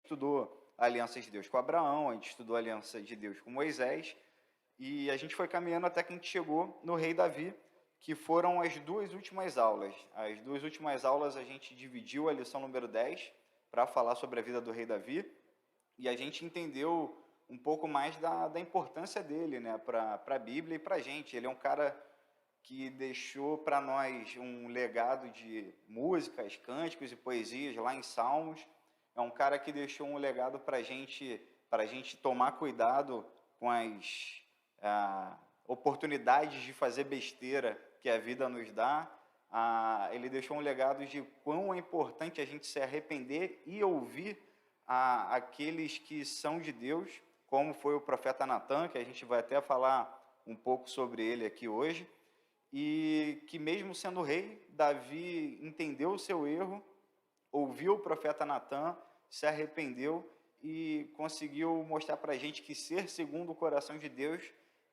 estudou a aliança de Deus com Abraão, a gente estudou a aliança de Deus com Moisés, e a gente foi caminhando até que a gente chegou no rei Davi, que foram as duas últimas aulas. As duas últimas aulas a gente dividiu a lição número 10 para falar sobre a vida do rei Davi, e a gente entendeu um pouco mais da importância dele, né, para a Bíblia e para a gente. Ele é um cara que deixou para nós um legado de músicas, cânticos e poesias lá em Salmos. É um cara que deixou um legado para a gente tomar cuidado com as oportunidades de fazer besteira que a vida nos dá. Ele deixou um legado de quão é importante a gente se arrepender e ouvir aqueles que são de Deus, como foi o profeta Natan, que a gente vai até falar um pouco sobre ele aqui hoje, e que mesmo sendo rei, Davi entendeu o seu erro, ouviu o profeta Natan, se arrependeu e conseguiu mostrar para a gente que ser segundo o coração de Deus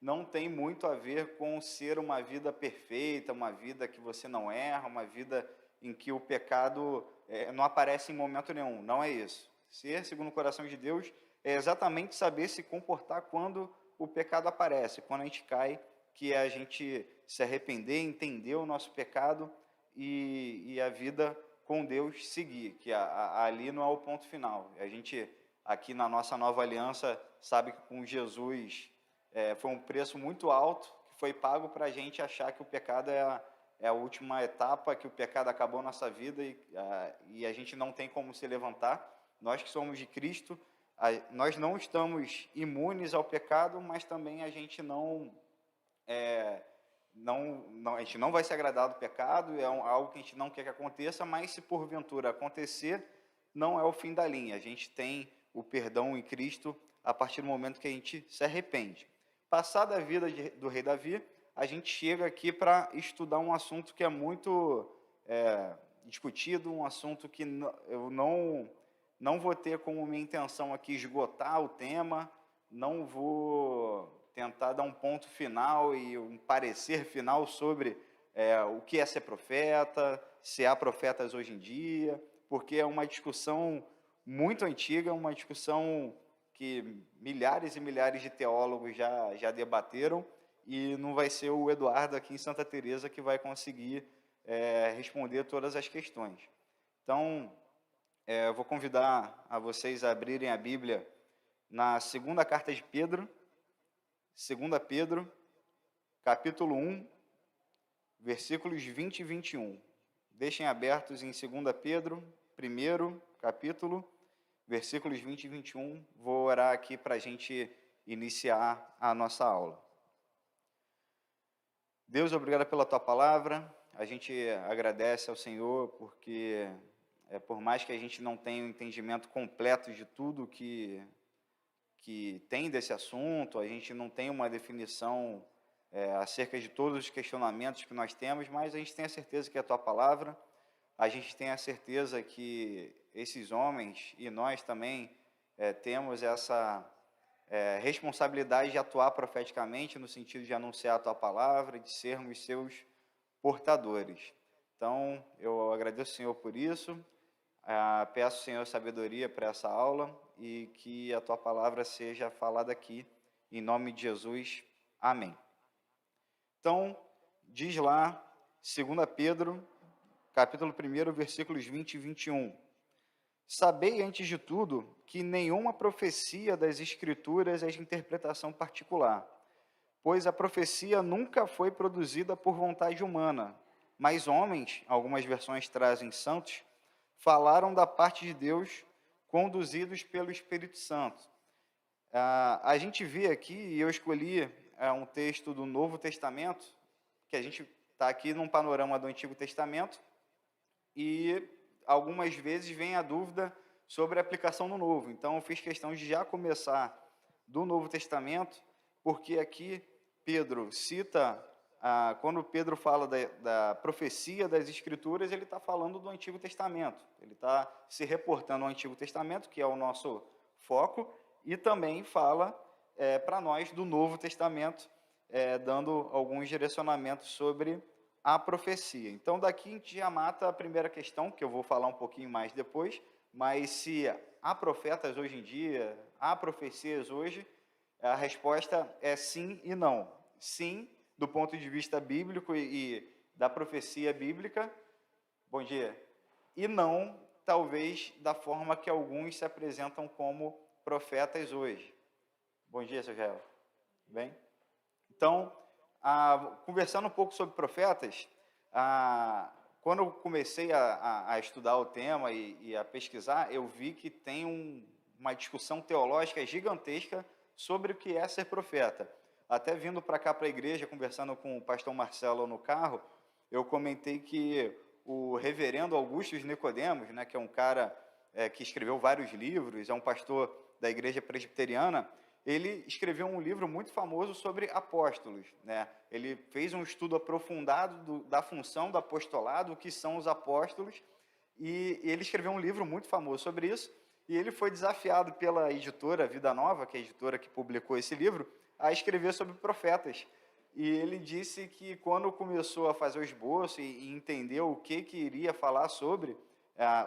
não tem muito a ver com ser uma vida perfeita, uma vida que você não erra, uma vida em que o pecado não aparece em momento nenhum. Não é isso. Ser segundo o coração de Deus é exatamente saber se comportar quando o pecado aparece, quando a gente cai, que é a gente se arrepender, entender o nosso pecado e a vida com Deus seguir, que ali não é o ponto final. A gente, aqui na nossa nova aliança, sabe que com Jesus foi um preço muito alto, que foi pago para a gente achar que o pecado é a última etapa, que o pecado acabou na nossa vida e a gente não tem como se levantar. Nós que somos de Cristo, nós não estamos imunes ao pecado, mas também a gente a gente não vai se agradar do pecado, é algo que a gente não quer que aconteça, mas se porventura acontecer, não é o fim da linha. A gente tem o perdão em Cristo a partir do momento que a gente se arrepende. Passada a vida do rei Davi, a gente chega aqui para estudar um assunto que é muito discutido, um assunto que eu não vou ter como minha intenção aqui esgotar o tema, não vou tentar dar um ponto final e um parecer final sobre o que é ser profeta, se há profetas hoje em dia, porque é uma discussão muito antiga, uma discussão que milhares e milhares de teólogos já debateram, e não vai ser o Eduardo aqui em Santa Teresa que vai conseguir responder todas as questões. Então, eu vou convidar a vocês a abrirem a Bíblia na segunda carta de Pedro, 2 Pedro, capítulo 1, versículos 20 e 21. Deixem abertos em 2 Pedro, primeiro capítulo, versículos 20 e 21. Vou orar aqui para a gente iniciar a nossa aula. Deus, obrigado pela Tua palavra. A gente agradece ao Senhor porque, por mais que a gente não tenha o entendimento completo de tudo que tem desse assunto, a gente não tem uma definição acerca de todos os questionamentos que nós temos, mas a gente tem a certeza que é a Tua palavra, a gente tem a certeza que esses homens e nós também temos essa responsabilidade de atuar profeticamente no sentido de anunciar a Tua palavra, de sermos seus portadores. Então, eu agradeço, Senhor, por isso, peço, Senhor, sabedoria para essa aula e que a Tua palavra seja falada aqui, em nome de Jesus. Amém. Então, diz lá, 2 Pedro, capítulo 1, versículos 20 e 21. Sabei, antes de tudo, que nenhuma profecia das Escrituras é de interpretação particular, pois a profecia nunca foi produzida por vontade humana, mas homens, algumas versões trazem santos, falaram da parte de Deus, conduzidos pelo Espírito Santo. A gente vê aqui, e eu escolhi um texto do Novo Testamento, que a gente está aqui num panorama do Antigo Testamento, e algumas vezes vem a dúvida sobre a aplicação no Novo. Então, eu fiz questão de já começar do Novo Testamento, porque aqui Pedro cita, quando Pedro fala da profecia das Escrituras, ele está falando do Antigo Testamento. Ele está se reportando ao Antigo Testamento, que é o nosso foco, e também fala para nós do Novo Testamento, dando alguns direcionamentos sobre a profecia. Então, daqui a gente já mata a primeira questão, que eu vou falar um pouquinho mais depois, mas se há profetas hoje em dia, há profecias hoje, a resposta é sim e não. Sim, do ponto de vista bíblico e da profecia bíblica, bom dia, e não, talvez, da forma que alguns se apresentam como profetas hoje. Bom dia, seu Jael. Bem? Então, conversando um pouco sobre profetas, quando eu comecei a estudar o tema e a pesquisar, eu vi que tem uma discussão teológica gigantesca sobre o que é ser profeta. Até vindo para cá, para a igreja, conversando com o pastor Marcelo no carro, eu comentei que o reverendo Augustus Nicodemos, né, que é um cara que escreveu vários livros, é um pastor da igreja presbiteriana, ele escreveu um livro muito famoso sobre apóstolos, né? Ele fez um estudo aprofundado da função do apostolado, o que são os apóstolos, e ele escreveu um livro muito famoso sobre isso, e ele foi desafiado pela editora Vida Nova, que é a editora que publicou esse livro, a escrever sobre profetas. E ele disse que quando começou a fazer o esboço e entendeu o que iria falar sobre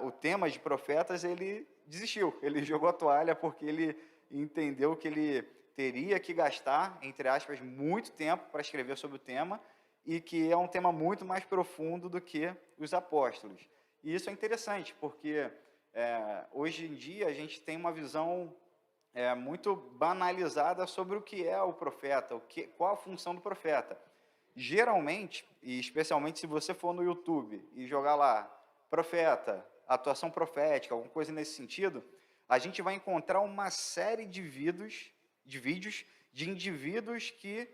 o tema de profetas, ele desistiu, ele jogou a toalha porque ele entendeu que ele teria que gastar, entre aspas, muito tempo para escrever sobre o tema e que é um tema muito mais profundo do que os apóstolos. E isso é interessante, porque hoje em dia a gente tem uma visão muito banalizada sobre o que é o profeta, qual a função do profeta. Geralmente, e especialmente se você for no YouTube e jogar lá, profeta, atuação profética, alguma coisa nesse sentido, a gente vai encontrar uma série de vídeos de indivíduos que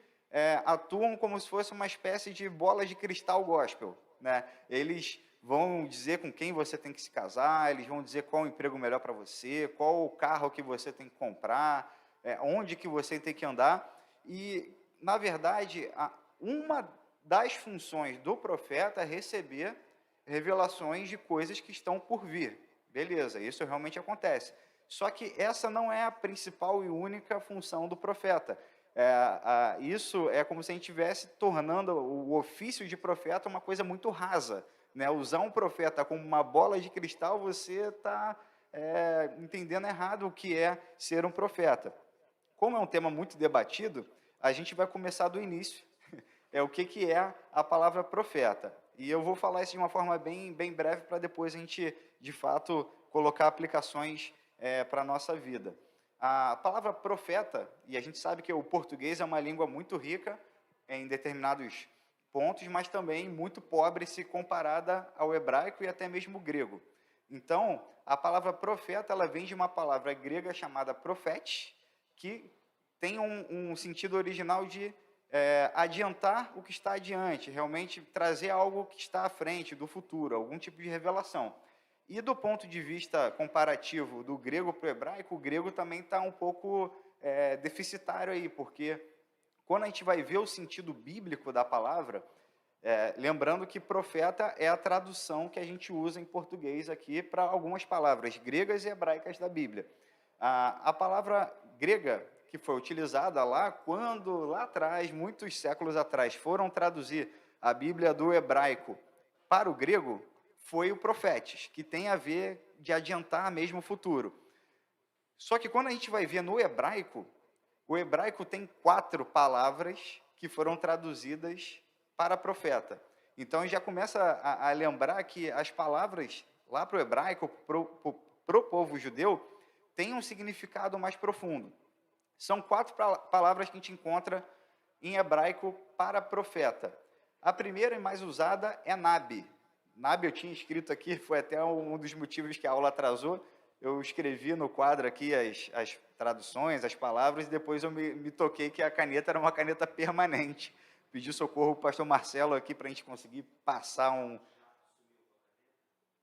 atuam como se fosse uma espécie de bola de cristal gospel, né? Eles vão dizer com quem você tem que se casar, eles vão dizer qual o emprego melhor para você, qual o carro que você tem que comprar, onde que você tem que andar. E, na verdade, uma das funções do profeta é receber revelações de coisas que estão por vir. Beleza, isso realmente acontece. Só que essa não é a principal e única função do profeta. Isso é como se a gente estivesse tornando o ofício de profeta uma coisa muito rasa, né? Usar um profeta como uma bola de cristal, você está entendendo errado o que é ser um profeta. Como é um tema muito debatido, a gente vai começar do início. O que é a palavra profeta. E eu vou falar isso de uma forma bem breve, para depois a gente, de fato, colocar aplicações para a nossa vida. A palavra profeta, e a gente sabe que o português é uma língua muito rica em determinados pontos, mas também muito pobre se comparada ao hebraico e até mesmo grego. Então, a palavra profeta, ela vem de uma palavra grega chamada profetes, que tem um sentido original de adiantar o que está adiante, realmente trazer algo que está à frente, do futuro, algum tipo de revelação. E do ponto de vista comparativo do grego para o hebraico, o grego também está um pouco deficitário aí, porque quando a gente vai ver o sentido bíblico da palavra, lembrando que profeta é a tradução que a gente usa em português aqui para algumas palavras gregas e hebraicas da Bíblia. A palavra grega que foi utilizada lá, quando lá atrás, muitos séculos atrás, foram traduzir a Bíblia do hebraico para o grego, foi o profetes, que tem a ver de adiantar mesmo o futuro. Só que quando a gente vai ver no hebraico, o hebraico tem 4 palavras que foram traduzidas para profeta. Então, já começa a lembrar que as palavras lá para o hebraico, para o povo judeu, têm um significado mais profundo. São 4 palavras que a gente encontra em hebraico para profeta. A primeira e mais usada é Nabi. Nabi eu tinha escrito aqui, foi até um dos motivos que a aula atrasou. Eu escrevi no quadro aqui as traduções, as palavras, e depois eu me toquei que a caneta era uma caneta permanente. Pedi socorro para o pastor Marcelo aqui para a gente conseguir passar um...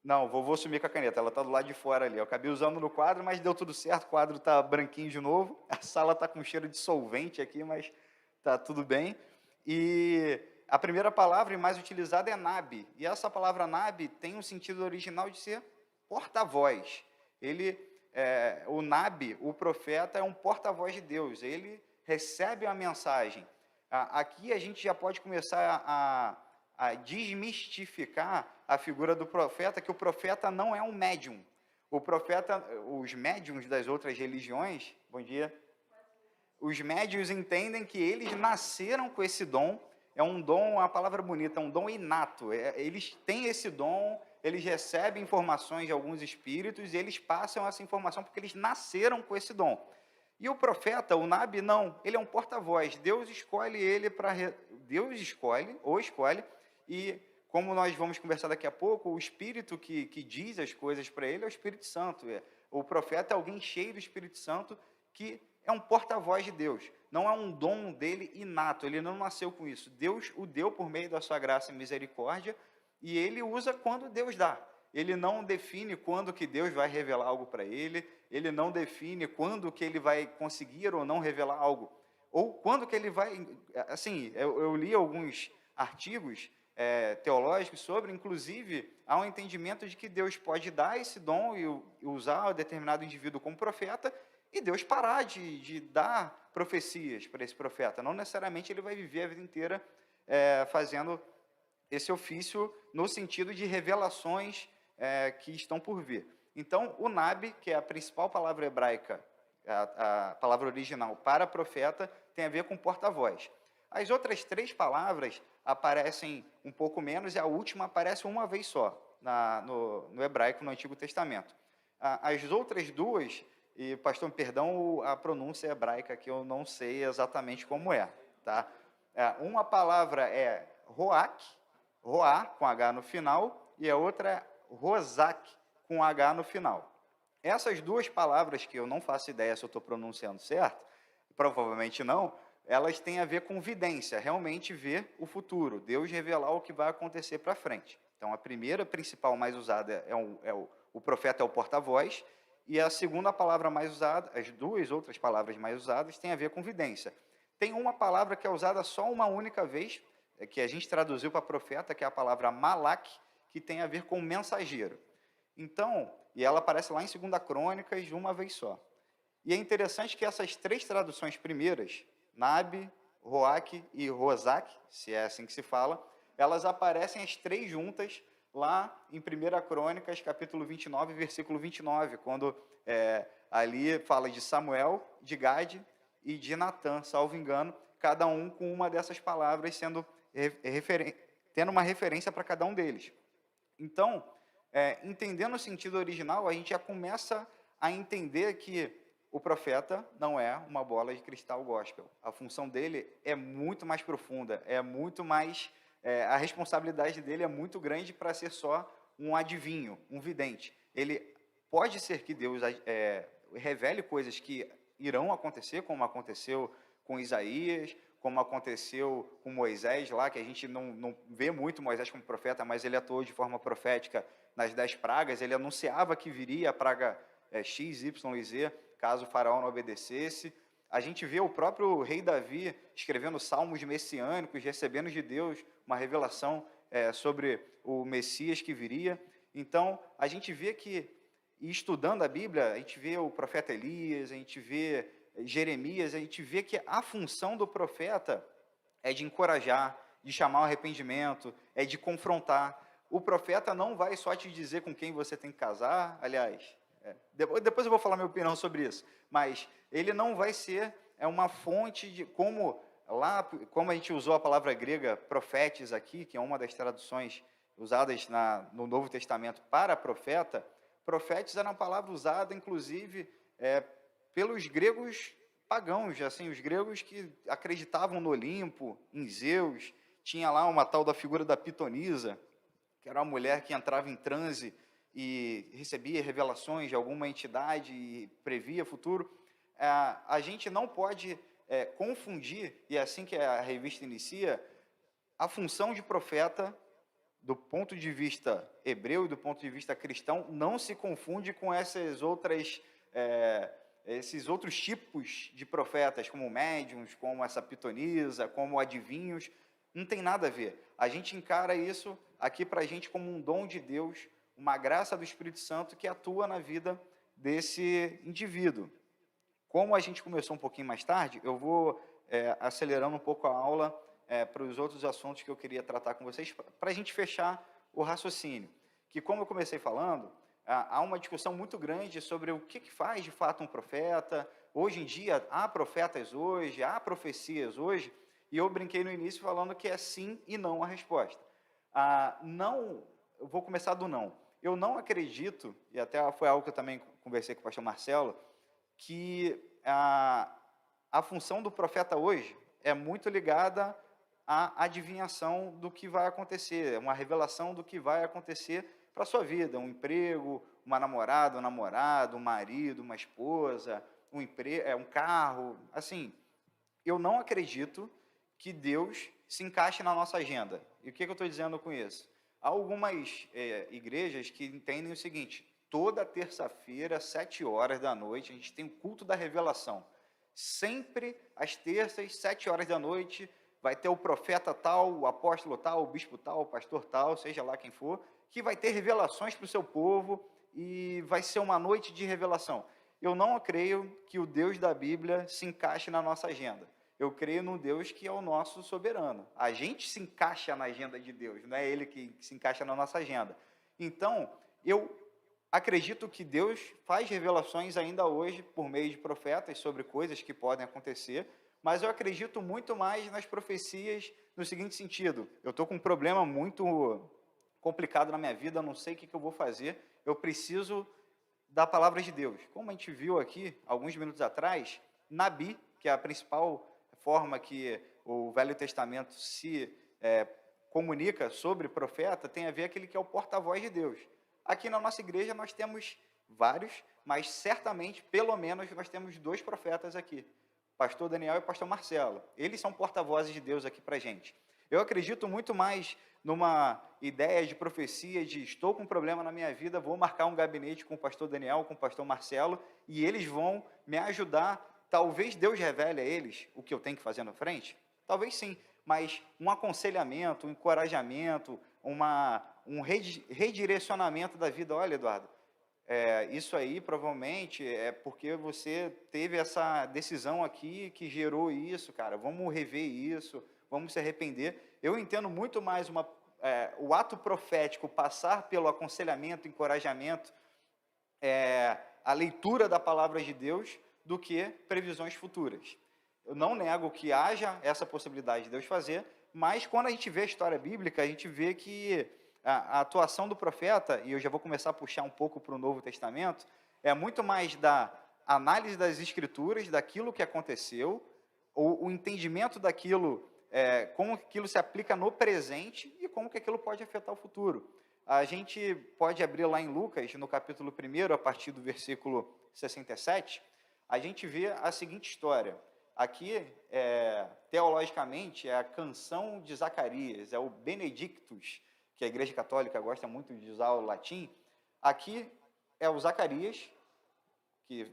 Não, vou sumir com a caneta, ela está do lado de fora ali. Eu acabei usando no quadro, mas deu tudo certo, o quadro está branquinho de novo. A sala está com cheiro de solvente aqui, mas está tudo bem. E a primeira palavra e mais utilizada é Nabi. E essa palavra Nabi tem um sentido original de ser porta-voz. O Nabi, o profeta, é um porta-voz de Deus. Ele recebe a mensagem. Aqui a gente já pode começar a desmistificar a figura do profeta, que o profeta não é um médium. O profeta, os médiuns das outras religiões, bom dia, os médiuns entendem que eles nasceram com esse dom, é um dom, uma palavra bonita, é um dom inato, eles têm esse dom, eles recebem informações de alguns espíritos e eles passam essa informação porque eles nasceram com esse dom. E o profeta, o Nabi, não, ele é um porta-voz, Deus escolhe ele para... Deus escolhe, ou escolhe, e como nós vamos conversar daqui a pouco, o Espírito que diz as coisas para ele é o Espírito Santo. O profeta é alguém cheio do Espírito Santo que é um porta-voz de Deus. Não é um dom dele inato, ele não nasceu com isso. Deus o deu por meio da sua graça e misericórdia, e ele usa quando Deus dá. Ele não define quando que Deus vai revelar algo para ele não define quando que ele vai conseguir ou não revelar algo, ou quando que ele vai... Assim, eu li alguns artigos teológicos sobre, inclusive, há um entendimento de que Deus pode dar esse dom e usar um determinado indivíduo como profeta, e Deus parar de dar profecias para esse profeta. Não necessariamente ele vai viver a vida inteira fazendo esse ofício no sentido de revelações que estão por vir. Então, o Nabi, que é a principal palavra hebraica, a palavra original para profeta, tem a ver com porta-voz. As outras 3 palavras aparecem um pouco menos e a última aparece uma vez só no hebraico, no Antigo Testamento. As outras 2, e pastor, perdão a pronúncia hebraica, que eu não sei exatamente como é. Tá? Uma palavra é roak, roá, com H no final, e a outra é rozak, com H no final. Essas 2 palavras, que eu não faço ideia se eu estou pronunciando certo, provavelmente não, elas têm a ver com vidência, realmente ver o futuro, Deus revelar o que vai acontecer para frente. Então, a primeira principal mais usada o profeta é o porta-voz, e a segunda palavra mais usada, as 2 outras palavras mais usadas, têm a ver com vidência. Tem uma palavra que é usada só uma única vez, que a gente traduziu para profeta, que é a palavra malak, que tem a ver com mensageiro. Então, e ela aparece lá em 2 Crônicas de uma vez só. E é interessante que essas 3 traduções primeiras, Nabi, Roak e Rozak, se é assim que se fala, elas aparecem as 3 juntas lá em 1 Crônicas, capítulo 29, versículo 29, quando ali fala de Samuel, de Gade e de Natã, salvo engano, cada um com uma dessas palavras sendo tendo uma referência para cada um deles. Então, entendendo o sentido original, a gente já começa a entender que o profeta não é uma bola de cristal gospel. A função dele é muito mais profunda, é muito mais... a responsabilidade dele é muito grande para ser só um adivinho, um vidente. Ele pode ser que Deus revele coisas que irão acontecer, como aconteceu com Isaías, como aconteceu com Moisés lá, que a gente não vê muito Moisés como profeta, mas ele atuou de forma profética nas 10 pragas, ele anunciava que viria a praga X, Y e Z, caso o faraó não obedecesse. A gente vê o próprio rei Davi escrevendo salmos messiânicos, recebendo de Deus uma revelação sobre o Messias que viria. Então, a gente vê que, estudando a Bíblia, a gente vê o profeta Elias, a gente vê Jeremias, a gente vê que a função do profeta é de encorajar, de chamar ao arrependimento, é de confrontar. O profeta não vai só te dizer com quem você tem que casar, aliás, depois eu vou falar minha opinião sobre isso, mas ele não vai ser uma fonte de, como a gente usou a palavra grega profetes aqui, que é uma das traduções usadas no Novo Testamento para profeta, profetes era uma palavra usada, inclusive, pelos gregos pagãos, assim, os gregos que acreditavam no Olimpo, em Zeus, tinha lá uma tal da figura da pitonisa, que era uma mulher que entrava em transe e recebia revelações de alguma entidade e previa futuro. A gente não pode confundir, e é assim que a revista inicia, a função de profeta, do ponto de vista hebreu e do ponto de vista cristão, não se confunde com esses outros tipos de profetas, como médiuns, como essa pitonisa, como adivinhos. Não tem nada a ver. A gente encara isso aqui para a gente como um dom de Deus, uma graça do Espírito Santo que atua na vida desse indivíduo. Como a gente começou um pouquinho mais tarde, eu vou acelerando um pouco a aula para os outros assuntos que eu queria tratar com vocês, para a gente fechar o raciocínio. Que, como eu comecei falando, há uma discussão muito grande sobre o que faz de fato um profeta. Hoje em dia, há profetas hoje, há profecias hoje, e eu brinquei no início falando que é sim e não a resposta. Não, eu vou começar do não. Eu não acredito, e até foi algo que eu também conversei com o pastor Marcelo, que a função do profeta hoje é muito ligada à adivinhação do que vai acontecer, uma revelação do que vai acontecer para a sua vida, um emprego, uma namorada, um namorado, um marido, uma esposa, um carro. Assim, eu não acredito que Deus se encaixe na nossa agenda. E o que eu estou dizendo com isso? Há algumas igrejas que entendem o seguinte: toda terça-feira, 7 horas da noite, a gente tem o culto da revelação. Sempre às terças, 7 horas da noite, vai ter o profeta tal, o apóstolo tal, o bispo tal, o pastor tal, seja lá quem for, que vai ter revelações para o seu povo e vai ser uma noite de revelação. Eu não creio que o Deus da Bíblia se encaixe na nossa agenda. Eu creio num Deus que é o nosso soberano. A gente se encaixa na agenda de Deus, não é Ele que se encaixa na nossa agenda. Então, eu acredito que Deus faz revelações ainda hoje por meio de profetas sobre coisas que podem acontecer, mas eu acredito muito mais nas profecias no seguinte sentido: eu estou com um problema muito complicado na minha vida, eu não sei o que eu vou fazer, eu preciso da palavra de Deus. Como a gente viu aqui, alguns minutos atrás, Nabi, que é a principal forma que o Velho Testamento se comunica sobre profeta, tem a ver aquele que é o porta-voz de Deus. Aqui na nossa igreja nós temos vários, mas certamente, pelo menos, nós temos 2 profetas aqui, pastor Daniel e pastor Marcelo. Eles são porta-vozes de Deus aqui para a gente. Eu acredito muito mais numa ideia de profecia de estou com um problema na minha vida, vou marcar um gabinete com o pastor Daniel, com o pastor Marcelo, e eles vão me ajudar. Talvez Deus revele a eles o que eu tenho que fazer na frente, talvez sim, mas um aconselhamento, um encorajamento, um redirecionamento da vida. Olha, Eduardo, isso aí provavelmente é porque você teve essa decisão aqui que gerou isso, cara, vamos rever isso, vamos se arrepender. Eu entendo muito mais o ato profético passar pelo aconselhamento, encorajamento, a leitura da palavra de Deus, do que previsões futuras. Eu não nego que haja essa possibilidade de Deus fazer, mas quando a gente vê a história bíblica, a gente vê que a atuação do profeta, e eu já vou começar a puxar um pouco para o Novo Testamento, é muito mais da análise das Escrituras, daquilo que aconteceu, o entendimento daquilo, como aquilo se aplica no presente e como que aquilo pode afetar o futuro. A gente pode abrir lá em Lucas, no capítulo 1, a partir do versículo 67, a gente vê a seguinte história. Aqui, teologicamente, é a canção de Zacarias, é o Benedictus, que a Igreja Católica gosta muito de usar o latim. Aqui é o Zacarias, que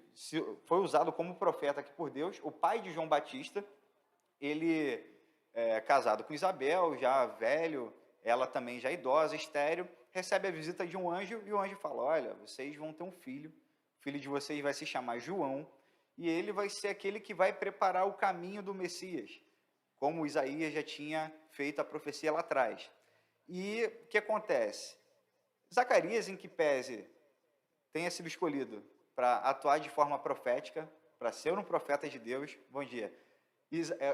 foi usado como profeta aqui por Deus, o pai de João Batista. Ele é casado com Isabel, já velho, ela também já idosa, estéril, recebe a visita de um anjo, e o anjo fala: olha, vocês vão ter um filho, o filho de vocês vai se chamar João, e ele vai ser aquele que vai preparar o caminho do Messias, como Isaías já tinha feito a profecia lá atrás. E o que acontece? Zacarias, em que pese tenha sido escolhido para atuar de forma profética, para ser um profeta de Deus, bom dia,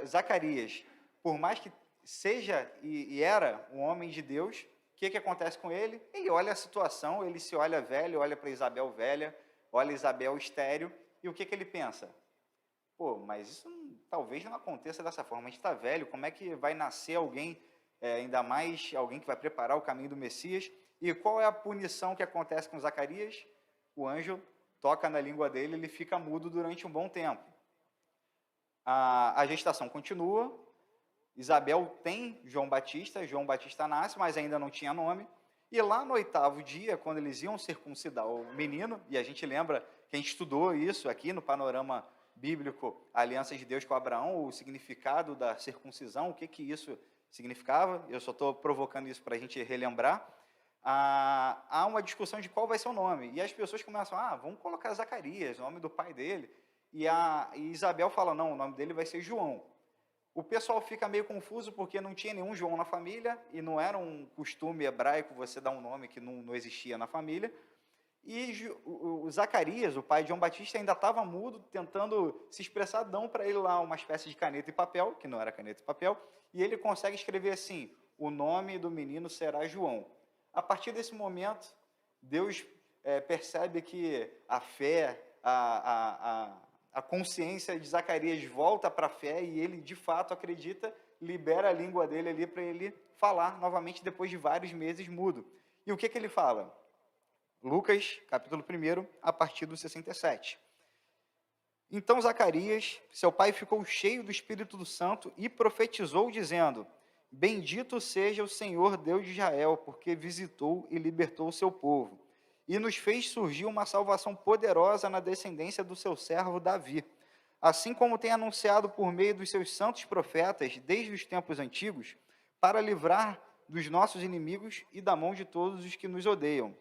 Zacarias, por mais que seja e era um homem de Deus, o que acontece com ele? Ele olha a situação, ele se olha velho, olha para Isabel velha, olha Isabel estéril, e o que ele pensa? Pô, mas isso talvez não aconteça dessa forma, a gente está velho, como é que vai nascer alguém, ainda mais alguém que vai preparar o caminho do Messias? E qual é a punição que acontece com Zacarias? O anjo toca na língua dele, ele fica mudo durante um bom tempo. A gestação continua, Isabel tem João Batista nasce, mas ainda não tinha nome, e lá no 8º dia, quando eles iam circuncidar o menino, e a gente lembra que a gente estudou isso aqui no panorama bíblico, a aliança de Deus com Abraão, o significado da circuncisão, o que isso significava, eu só estou provocando isso para a gente relembrar. Há uma discussão de qual vai ser o nome, e as pessoas começam, vamos colocar Zacarias, o nome do pai dele, e Isabel fala, não, o nome dele vai ser João. O pessoal fica meio confuso porque não tinha nenhum João na família, e não era um costume hebraico você dar um nome que não existia na família, E o Zacarias, o pai de João Batista, ainda estava mudo, tentando se expressar, dão para ele lá uma espécie de caneta e papel, que não era caneta e papel, e ele consegue escrever assim: o nome do menino será João. A partir desse momento, Deus percebe que a fé, a consciência de Zacarias volta para a fé e ele de fato acredita, libera a língua dele ali para ele falar novamente depois de vários meses mudo. E o que ele fala? Lucas, capítulo 1, a partir do 67. Então Zacarias, seu pai, ficou cheio do Espírito Santo e profetizou, dizendo: Bendito seja o Senhor Deus de Israel, porque visitou e libertou o seu povo, e nos fez surgir uma salvação poderosa na descendência do seu servo Davi, assim como tem anunciado por meio dos seus santos profetas, desde os tempos antigos, para livrar dos nossos inimigos e da mão de todos os que nos odeiam,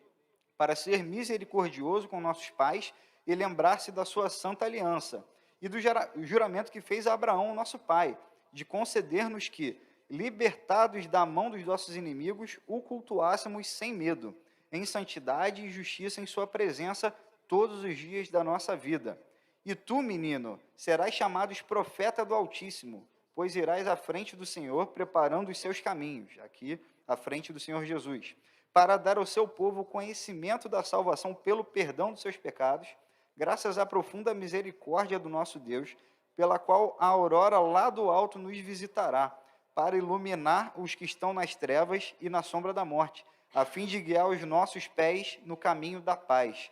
para ser misericordioso com nossos pais e lembrar-se da sua santa aliança, e do juramento que fez a Abraão, nosso pai, de conceder-nos que, libertados da mão dos nossos inimigos, o cultuássemos sem medo, em santidade e justiça em sua presença todos os dias da nossa vida. E tu, menino, serás chamado profeta do Altíssimo, pois irás à frente do Senhor, preparando os seus caminhos, aqui à frente do Senhor Jesus, para dar ao seu povo conhecimento da salvação pelo perdão dos seus pecados, graças à profunda misericórdia do nosso Deus, pela qual a aurora lá do alto nos visitará, para iluminar os que estão nas trevas e na sombra da morte, a fim de guiar os nossos pés no caminho da paz.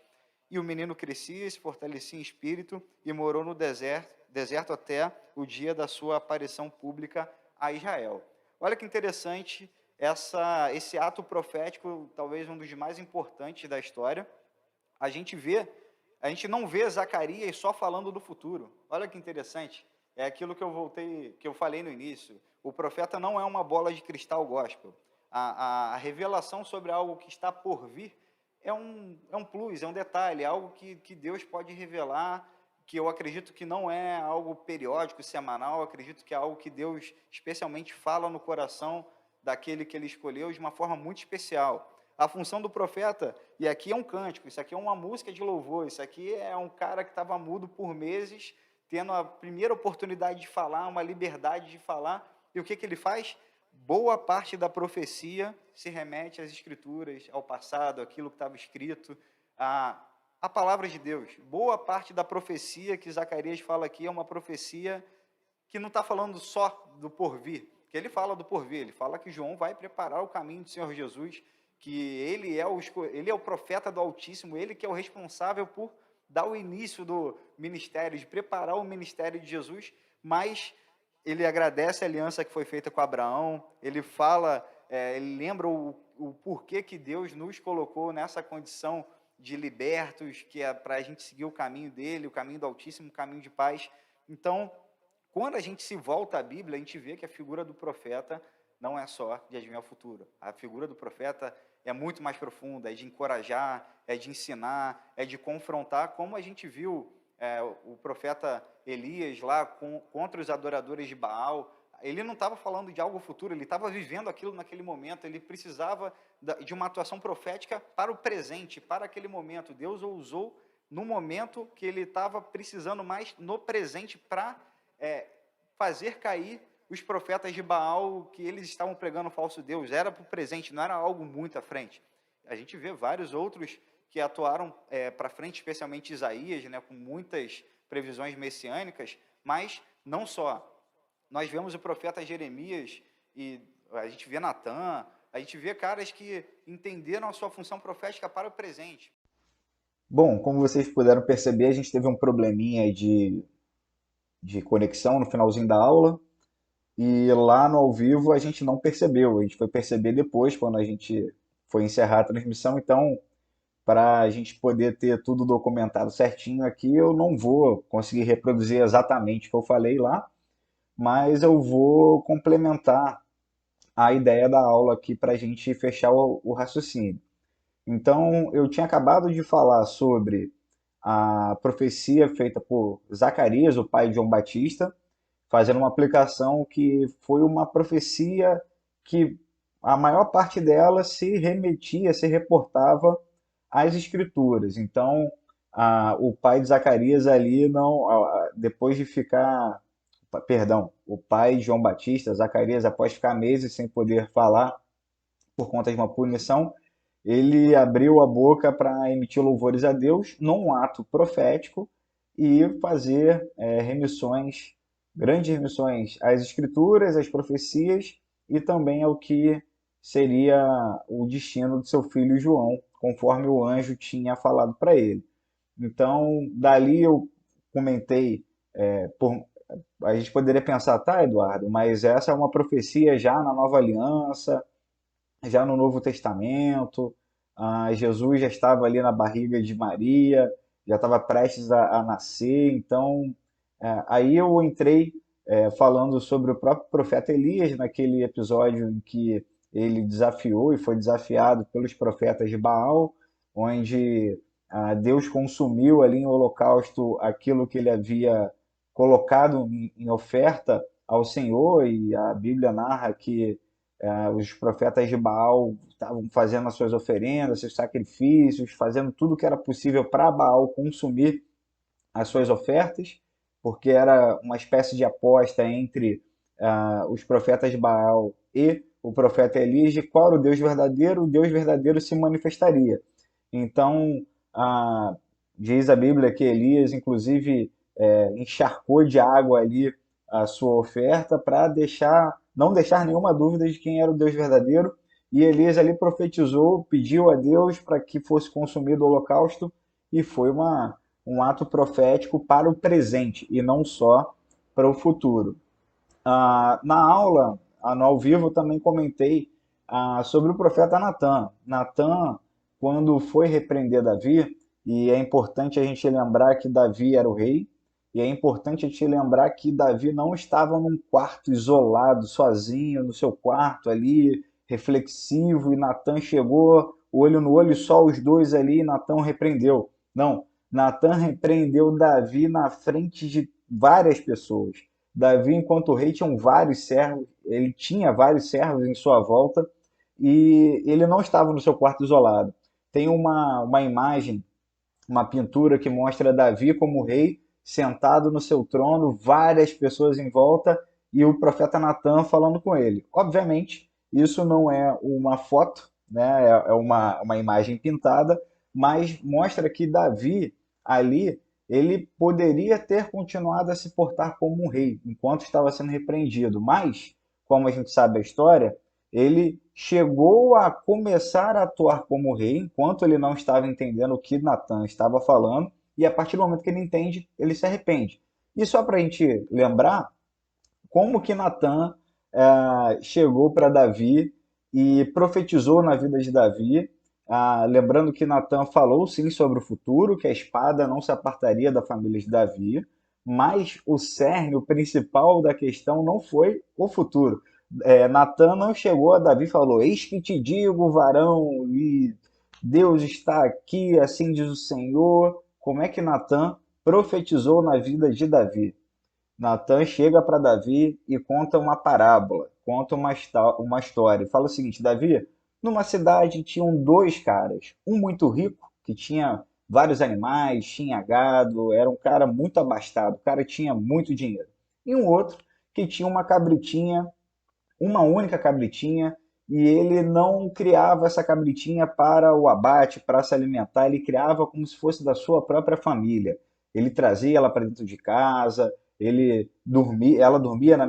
E o menino crescia, se fortalecia em espírito e morou no deserto até o dia da sua aparição pública a Israel. Olha que interessante esse ato profético, talvez um dos mais importantes da história. A gente não vê Zacarias só falando do futuro. Olha que interessante. É aquilo que eu falei no início. O profeta não é uma bola de cristal gospel. A revelação sobre algo que está por vir é um plus, é um detalhe, é algo que Deus pode revelar, que eu acredito que não é algo periódico, semanal, acredito que é algo que Deus especialmente fala no coração daquele que ele escolheu de uma forma muito especial. A função do profeta, e aqui é um cântico, isso aqui é uma música de louvor, isso aqui é um cara que estava mudo por meses, tendo a primeira oportunidade de falar, uma liberdade de falar, e o que ele faz? Boa parte da profecia se remete às Escrituras, ao passado, aquilo que estava escrito, a palavra de Deus. Boa parte da profecia que Zacarias fala aqui é uma profecia que não está falando só do porvir, que ele fala do porvir, ele fala que João vai preparar o caminho do Senhor Jesus, que ele é o profeta do Altíssimo, ele que é o responsável por dar o início do ministério, de preparar o ministério de Jesus, mas ele agradece a aliança que foi feita com Abraão, ele fala, ele lembra o porquê que Deus nos colocou nessa condição de libertos, que é para a gente seguir o caminho dele, o caminho do Altíssimo, o caminho de paz. Então, quando a gente se volta à Bíblia, a gente vê que a figura do profeta não é só de adivinhar o futuro. A figura do profeta é muito mais profunda, é de encorajar, é de ensinar, é de confrontar, como a gente viu o profeta Elias lá contra os adoradores de Baal. Ele não estava falando de algo futuro, ele estava vivendo aquilo naquele momento, ele precisava de uma atuação profética para o presente, para aquele momento. Deus o usou no momento que ele estava precisando mais, no presente, para fazer cair os profetas de Baal, que eles estavam pregando falso Deus. Era para o presente, não era algo muito à frente. A gente vê vários outros que atuaram para frente, especialmente Isaías, né, com muitas previsões messiânicas, mas não só. Nós vemos o profeta Jeremias, e a gente vê Natã, a gente vê caras que entenderam a sua função profética para o presente. Bom, como vocês puderam perceber, a gente teve um probleminha aí de conexão no finalzinho da aula, e lá no ao vivo a gente não percebeu, a gente foi perceber depois, quando a gente foi encerrar a transmissão. Então, para a gente poder ter tudo documentado certinho aqui, eu não vou conseguir reproduzir exatamente o que eu falei lá, mas eu vou complementar a ideia da aula aqui para a gente fechar o raciocínio. Então, eu tinha acabado de falar sobre a profecia feita por Zacarias, o pai de João Batista, fazendo uma aplicação que foi uma profecia que a maior parte dela se remetia, se reportava as Escrituras. Então, o pai de Zacarias ali não, depois de ficar, perdão, o pai de João Batista, Zacarias, após ficar meses sem poder falar por conta de uma punição, ele abriu a boca para emitir louvores a Deus num ato profético e fazer remissões, grandes remissões às Escrituras, às profecias e também ao que seria o destino do seu filho João, conforme o anjo tinha falado para ele. Então, dali eu comentei, a gente poderia pensar, tá, Eduardo, mas essa é uma profecia já na Nova Aliança, já no Novo Testamento, Jesus já estava ali na barriga de Maria, já estava prestes a nascer, então aí eu entrei falando sobre o próprio profeta Elias, naquele episódio em que ele desafiou e foi desafiado pelos profetas de Baal, onde Deus consumiu ali em holocausto aquilo que ele havia colocado em oferta ao Senhor, e a Bíblia narra que os profetas de Baal estavam fazendo as suas oferendas, seus sacrifícios, fazendo tudo o que era possível para Baal consumir as suas ofertas, porque era uma espécie de aposta entre os profetas de Baal e o profeta Elias de qual era o Deus verdadeiro se manifestaria. Então, diz a Bíblia que Elias, inclusive, encharcou de água ali a sua oferta para não deixar nenhuma dúvida de quem era o Deus verdadeiro. E Elias ali profetizou, pediu a Deus para que fosse consumido o holocausto, e foi um ato profético para o presente e não só para o futuro. Na aula, no ao vivo, também comentei sobre o profeta Natan. Natan, quando foi repreender Davi, e é importante a gente lembrar que Davi era o rei, e é importante a gente lembrar que Davi não estava num quarto isolado, sozinho, no seu quarto ali, reflexivo, e Natan chegou, olho no olho, só os dois ali, e Natan repreendeu. Não, Natan repreendeu Davi na frente de várias pessoas. Davi, enquanto rei, ele tinha vários servos em sua volta e ele não estava no seu quarto isolado. Tem uma imagem, uma pintura que mostra Davi como rei, sentado no seu trono, várias pessoas em volta e o profeta Natan falando com ele. Obviamente, isso não é uma foto, né? É uma imagem pintada, mas mostra que Davi ali ele poderia ter continuado a se portar como um rei enquanto estava sendo repreendido, mas, como a gente sabe a história, ele chegou a começar a atuar como rei enquanto ele não estava entendendo o que Natan estava falando, e a partir do momento que ele entende, ele se arrepende. E só para a gente lembrar como que Natan chegou para Davi e profetizou na vida de Davi, lembrando que Natan falou sim sobre o futuro, que a espada não se apartaria da família de Davi, mas o cerne, o principal da questão não foi o futuro. Natan não chegou a Davi e falou: eis que te digo, varão, e Deus está aqui, assim diz o Senhor. Como é que Natan profetizou na vida de Davi? Natan chega para Davi e conta uma parábola, conta uma história. Fala o seguinte: Davi, numa cidade tinham dois caras. Um muito rico, que tinha vários animais, tinha gado, era um cara muito abastado, o cara tinha muito dinheiro. E um outro que tinha uma cabritinha, uma única cabritinha, e ele não criava essa cabritinha para o abate, para se alimentar, ele criava como se fosse da sua própria família. Ele trazia ela para dentro de casa, ela dormia no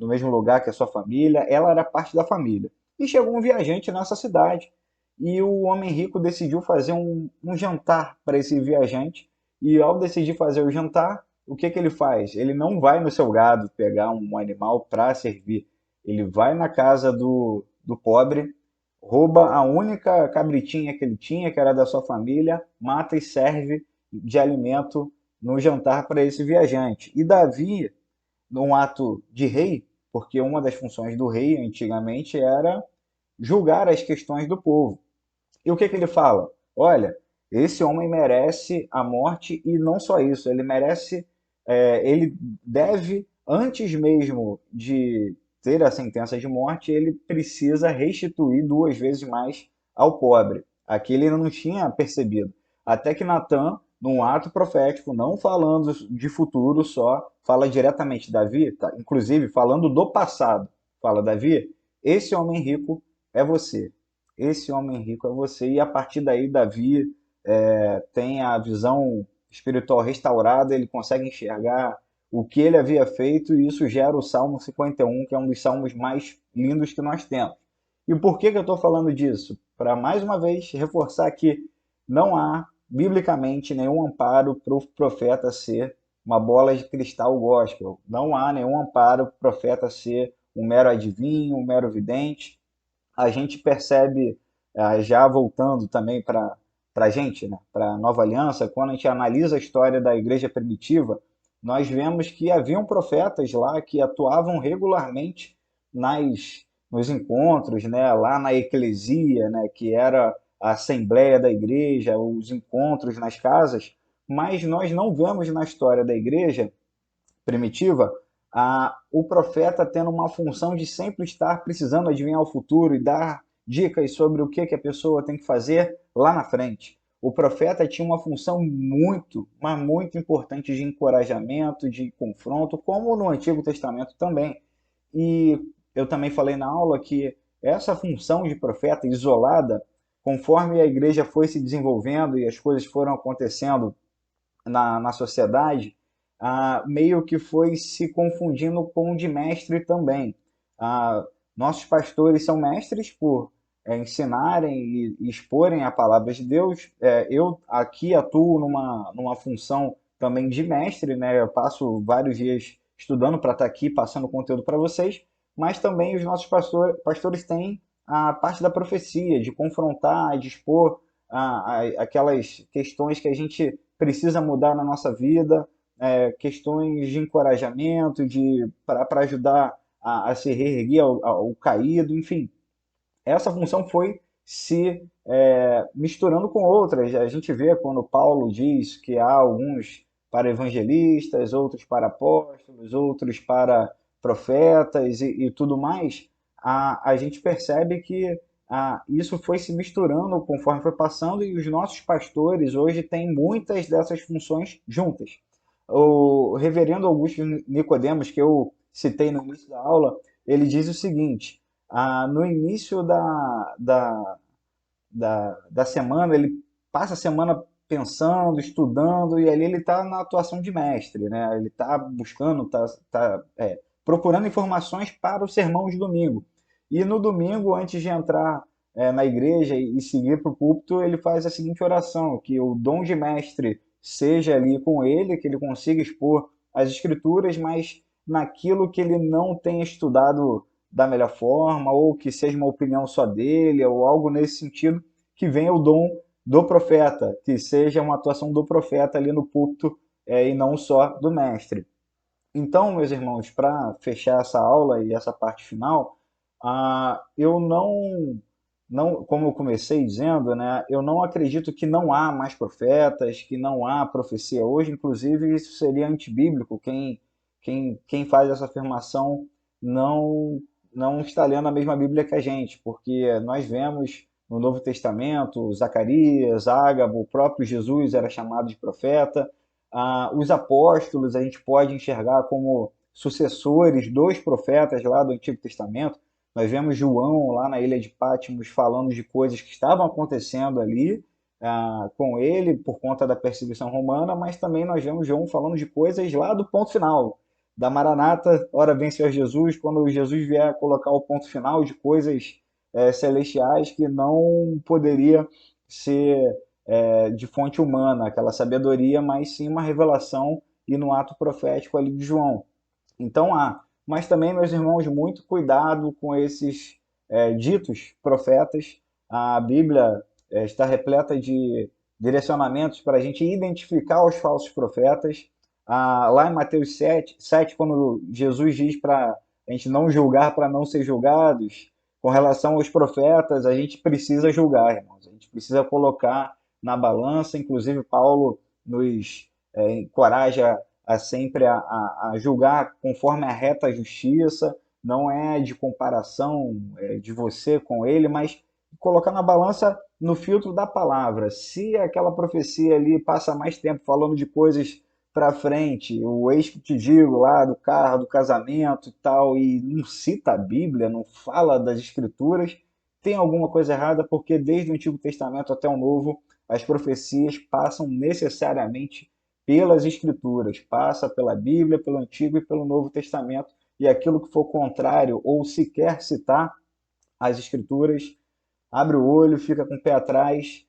mesmo lugar que a sua família, ela era parte da família. E chegou um viajante nessa cidade, e o homem rico decidiu fazer um jantar para esse viajante, e ao decidir fazer o jantar, o que ele faz? Ele não vai no seu gado pegar um animal para servir. Ele vai na casa do pobre, rouba a única cabritinha que ele tinha, que era da sua família, mata e serve de alimento no jantar para esse viajante. E Davi, num ato de rei, porque uma das funções do rei antigamente era julgar as questões do povo. E o que ele fala? Olha, esse homem merece a morte, e não só isso, ele deve, antes mesmo de ter a sentença de morte, ele precisa restituir duas vezes mais ao pobre. Aqui ele ainda não tinha percebido. Até que Natan, num ato profético, não falando de futuro só, fala diretamente, Davi, tá? Inclusive falando do passado, fala, Davi, esse homem rico é você. Esse homem rico é você. E a partir daí, Davi tem a visão espiritual restaurada, ele consegue enxergar o que ele havia feito, e isso gera o Salmo 51, que é um dos salmos mais lindos que nós temos. E por que eu estou falando disso? Para mais uma vez reforçar que não há, biblicamente, nenhum amparo para o profeta ser uma bola de cristal gospel. Não há nenhum amparo para o profeta ser um mero adivinho, um mero vidente. A gente percebe, já voltando também para a gente, né, para a Nova Aliança, quando a gente analisa a história da igreja primitiva, nós vemos que haviam profetas lá que atuavam regularmente nos encontros, né, lá na eclesia, né, que era a assembleia da igreja, os encontros nas casas, mas nós não vemos na história da igreja primitiva o profeta tendo uma função de sempre estar precisando adivinhar o futuro e dar dicas sobre o que a pessoa tem que fazer lá na frente. O profeta tinha uma função muito, mas muito importante de encorajamento, de confronto, como no Antigo Testamento também. E eu também falei na aula que essa função de profeta isolada, conforme a igreja foi se desenvolvendo e as coisas foram acontecendo na sociedade, meio que foi se confundindo com o de mestre também. Nossos pastores são mestres por ensinarem e exporem a palavra de Deus. Eu aqui atuo numa função também de mestre, né? Eu passo vários dias estudando para estar aqui passando conteúdo para vocês, mas também os nossos pastores têm a parte da profecia, de confrontar, de expor aquelas questões que a gente precisa mudar na nossa vida, questões de encorajamento, para ajudar a se reerguer ao caído, enfim. Essa função foi se misturando com outras. A gente vê quando Paulo diz que há alguns para evangelistas, outros para apóstolos, outros para profetas e tudo mais, a gente percebe que isso foi se misturando conforme foi passando, e os nossos pastores hoje têm muitas dessas funções juntas. O reverendo Augusto Nicodemos, que eu citei no início da aula, ele diz o seguinte: no início da semana, ele passa a semana pensando, estudando, e ali ele está na atuação de mestre, né? Ele está buscando, procurando informações para o sermão de domingo. E no domingo, antes de entrar na igreja e seguir para o púlpito, ele faz a seguinte oração: que o dom de mestre seja ali com ele, que ele consiga expor as escrituras, mas naquilo que ele não tenha estudado da melhor forma, ou que seja uma opinião só dele, ou algo nesse sentido, que venha o dom do profeta, que seja uma atuação do profeta ali no púlpito, e não só do mestre. Então, meus irmãos, para fechar essa aula e essa parte final, eu não, como eu comecei dizendo, né, eu não acredito que não há mais profetas, que não há profecia hoje. Inclusive, isso seria antibíblico. Quem faz essa afirmação não, não está lendo a mesma Bíblia que a gente, porque nós vemos no Novo Testamento Zacarias, Ágabo, o próprio Jesus era chamado de profeta. Os apóstolos a gente pode enxergar como sucessores dos profetas lá do Antigo Testamento. Nós vemos João lá na ilha de Patmos falando de coisas que estavam acontecendo ali com ele por conta da perseguição romana, mas também nós vemos João falando de coisas lá do ponto final, da Maranata, ora vem Senhor Jesus, quando Jesus vier colocar o ponto final de coisas celestiais que não poderia ser de fonte humana, aquela sabedoria, mas sim uma revelação e no ato profético ali de João. Então mas também, meus irmãos, muito cuidado com esses ditos profetas. A Bíblia está repleta de direcionamentos para a gente identificar os falsos profetas. Lá em Mateus 7, quando Jesus diz para a gente não julgar para não ser julgados, com relação aos profetas, a gente precisa julgar, irmãos. A gente precisa colocar na balança. Inclusive, Paulo nos encoraja sempre a julgar conforme a reta justiça. Não é de comparação de você com ele, mas colocar na balança no filtro da palavra. Se aquela profecia ali passa mais tempo falando de coisas para frente, o ex que te digo lá do carro, do casamento e tal, e não cita a Bíblia, não fala das Escrituras, tem alguma coisa errada, porque desde o Antigo Testamento até o Novo, as profecias passam necessariamente pelas Escrituras, passa pela Bíblia, pelo Antigo e pelo Novo Testamento, e aquilo que for contrário ou sequer citar as Escrituras, abre o olho, fica com o pé atrás,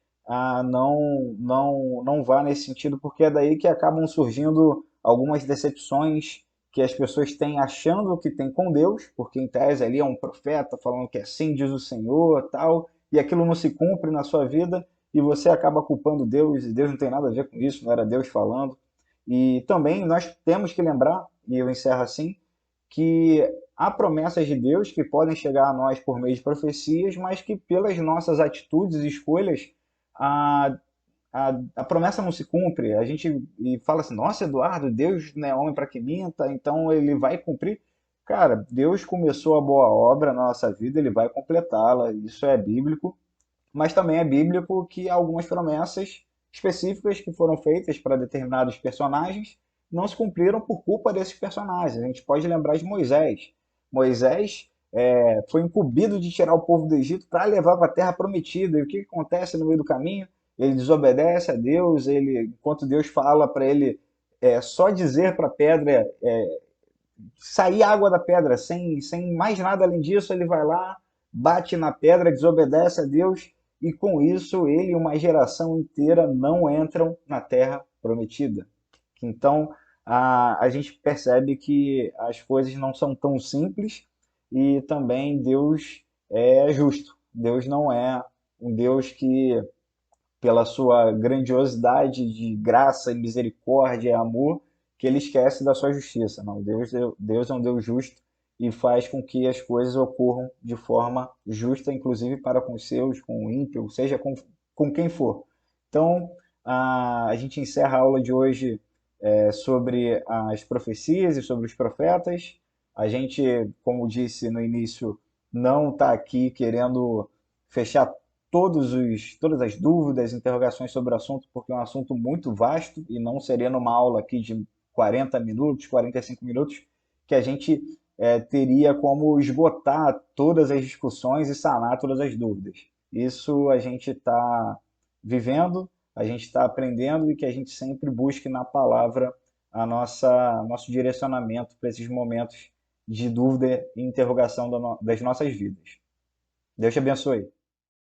não vá nesse sentido, porque é daí que acabam surgindo algumas decepções que as pessoas têm achando que tem com Deus, porque em tese ali é um profeta falando que assim diz o Senhor, tal, e aquilo não se cumpre na sua vida e você acaba culpando Deus, e Deus não tem nada a ver com isso, não era Deus falando. E também nós temos que lembrar, e eu encerro assim, que há promessas de Deus que podem chegar a nós por meio de profecias, mas que pelas nossas atitudes e escolhas, a, a promessa não se cumpre. A gente e fala assim, nossa, Eduardo, Deus não é homem para que minta, então ele vai cumprir. Cara, Deus começou a boa obra na nossa vida, ele vai completá-la. Isso é bíblico, mas também é bíblico que algumas promessas específicas que foram feitas para determinados personagens não se cumpriram por culpa desses personagens. A gente pode lembrar de Moisés. Moisés foi incumbido de tirar o povo do Egito para levar para a terra prometida. E o que acontece no meio do caminho? Ele desobedece a Deus, enquanto Deus fala para ele só dizer para a pedra sair água da pedra, sem mais nada além disso, ele vai lá, bate na pedra, desobedece a Deus, e com isso ele e uma geração inteira não entram na terra prometida. Então a gente percebe que as coisas não são tão simples e também Deus é justo. Deus não é um Deus que, pela sua grandiosidade de graça e misericórdia e amor, que ele esquece da sua justiça. Não, Deus é um Deus justo e faz com que as coisas ocorram de forma justa, inclusive para com os seus, com o ímpio, seja com quem for. Então, a gente encerra a aula de hoje sobre as profecias e sobre os profetas. A gente, como disse no início, não está aqui querendo fechar todas as dúvidas, interrogações sobre o assunto, porque é um assunto muito vasto e não seria numa aula aqui de 40 minutos, 45 minutos, que a gente teria como esgotar todas as discussões e sanar todas as dúvidas. Isso a gente está vivendo, a gente está aprendendo e que a gente sempre busque na palavra nosso direcionamento para esses momentos de dúvida e interrogação das nossas vidas. Deus te abençoe.